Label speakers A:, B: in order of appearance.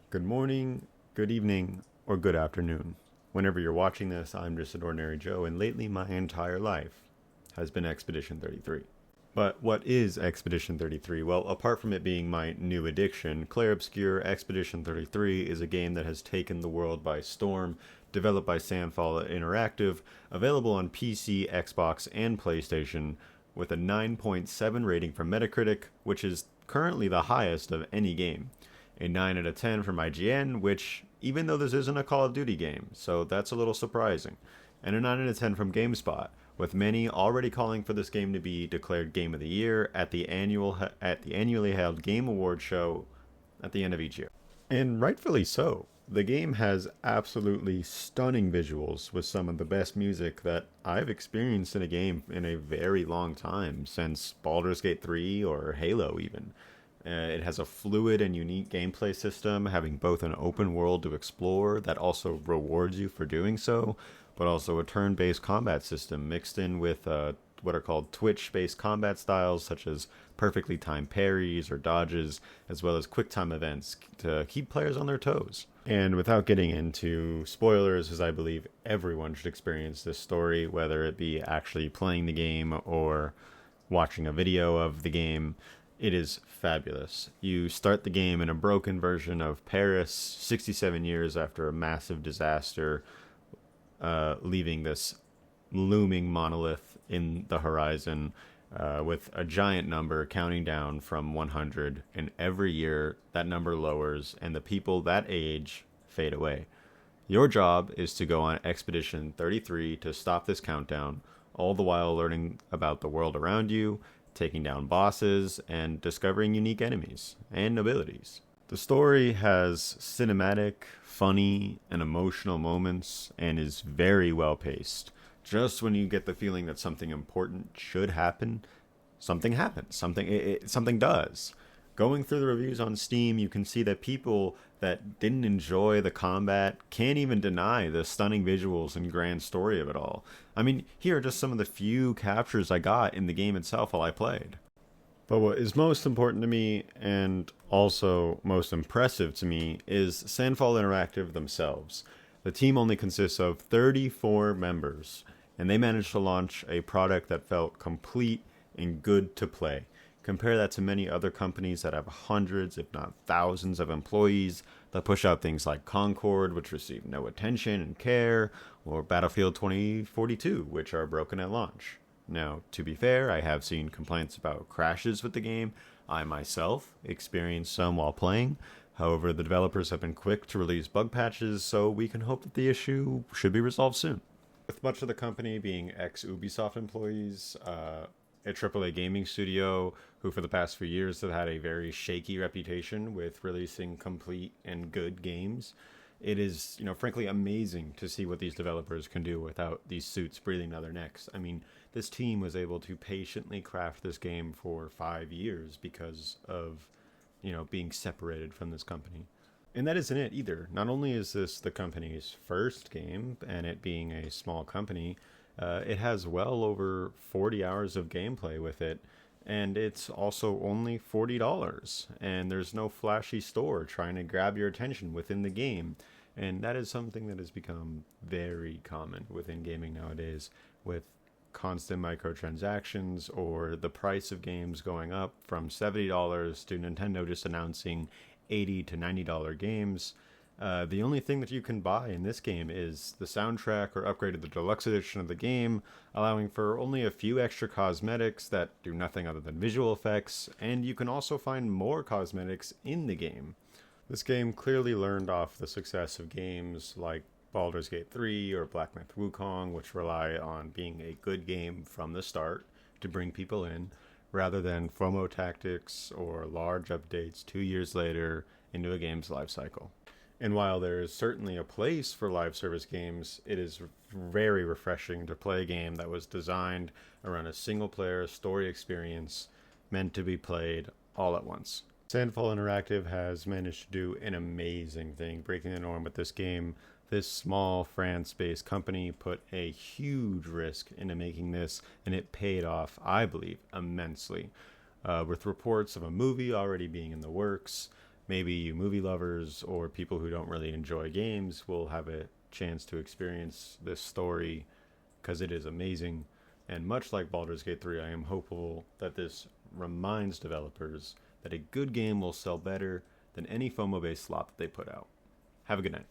A: Good morning, good evening, or good afternoon. Whenever you're watching this, I'm just an ordinary Joe, and lately my entire life has been Expedition 33. But what is Expedition 33? Well, apart from it being my new addiction, Clair Obscur Expedition 33 is a game that has taken the world by storm, developed by Sandfall Interactive, available on PC, Xbox, and PlayStation, with a 9.7 rating from Metacritic, which is currently the highest of any game. A 9 out of 10 from IGN, which, even though this isn't a Call of Duty game, so that's a little surprising. And a 9 out of 10 from GameSpot, with many already calling for this game to be declared Game of the Year at the annually held Game Awards show at the end of each year. And rightfully so. The game has absolutely stunning visuals with some of the best music that I've experienced in a game in a very long time, since Baldur's Gate 3 or Halo even. It has a fluid and unique gameplay system, having both an open world to explore that also rewards you for doing so, but also a turn-based combat system mixed in with what are called Twitch-based combat styles, such as perfectly timed parries or dodges, as well as quick-time events to keep players on their toes. And without getting into spoilers, as I believe everyone should experience this story, whether it be actually playing the game or watching a video of the game, it is fabulous. You start the game in a broken version of Paris 67 years after a massive disaster, leaving this looming monolith in the horizon with a giant number counting down from 100. And every year, that number lowers, and the people that age fade away. Your job is to go on Expedition 33 to stop this countdown, all the while learning about the world around you, taking down bosses, and discovering unique enemies and abilities. The story has cinematic, funny, and emotional moments and is very well paced. Just when you get the feeling that something important should happen, something happens. Something does. Going through the reviews on Steam, you can see that people that didn't enjoy the combat can't even deny the stunning visuals and grand story of it all. I mean, here are just some of the few captures I got in the game itself while I played. But what is most important to me, and also most impressive to me, is Sandfall Interactive themselves. The team only consists of 34 members, and they managed to launch a product that felt complete and good to play. Compare that to many other companies that have hundreds, if not thousands, of employees that push out things like Concord, which receive no attention and care, or Battlefield 2042, which are broken at launch. Now, to be fair, I have seen complaints about crashes with the game. I myself experienced some while playing. However, the developers have been quick to release bug patches, so we can hope that the issue should be resolved soon. With much of the company being ex-Ubisoft employees, a AAA gaming studio who for the past few years have had a very shaky reputation with releasing complete and good games. It is, frankly amazing to see what these developers can do without these suits breathing down their necks. I mean, this team was able to patiently craft this game for 5 years because of, being separated from this company. And that isn't it either. Not only is this the company's first game, and it being a small company, it has well over 40 hours of gameplay with it, and it's also only $40, and there's no flashy store trying to grab your attention within the game. And that is something that has become very common within gaming nowadays, with constant microtransactions or the price of games going up from $70 to Nintendo just announcing $80 to $90 games. The only thing that you can buy in this game is the soundtrack or upgrade to the deluxe edition of the game, allowing for only a few extra cosmetics that do nothing other than visual effects, and you can also find more cosmetics in the game. This game clearly learned off the success of games like Baldur's Gate 3 or Black Myth Wukong, which rely on being a good game from the start to bring people in, rather than FOMO tactics or large updates 2 years later into a game's life cycle. And while there is certainly a place for live service games, it is very refreshing to play a game that was designed around a single-player story experience meant to be played all at once. Sandfall Interactive has managed to do an amazing thing, breaking the norm with this game. This small France-based company put a huge risk into making this, and it paid off, I believe, immensely. With reports of a movie already being in the works, maybe you movie lovers or people who don't really enjoy games will have a chance to experience this story because it is amazing. And much like Baldur's Gate 3, I am hopeful that this reminds developers that a good game will sell better than any FOMO based slop that they put out. Have a good night.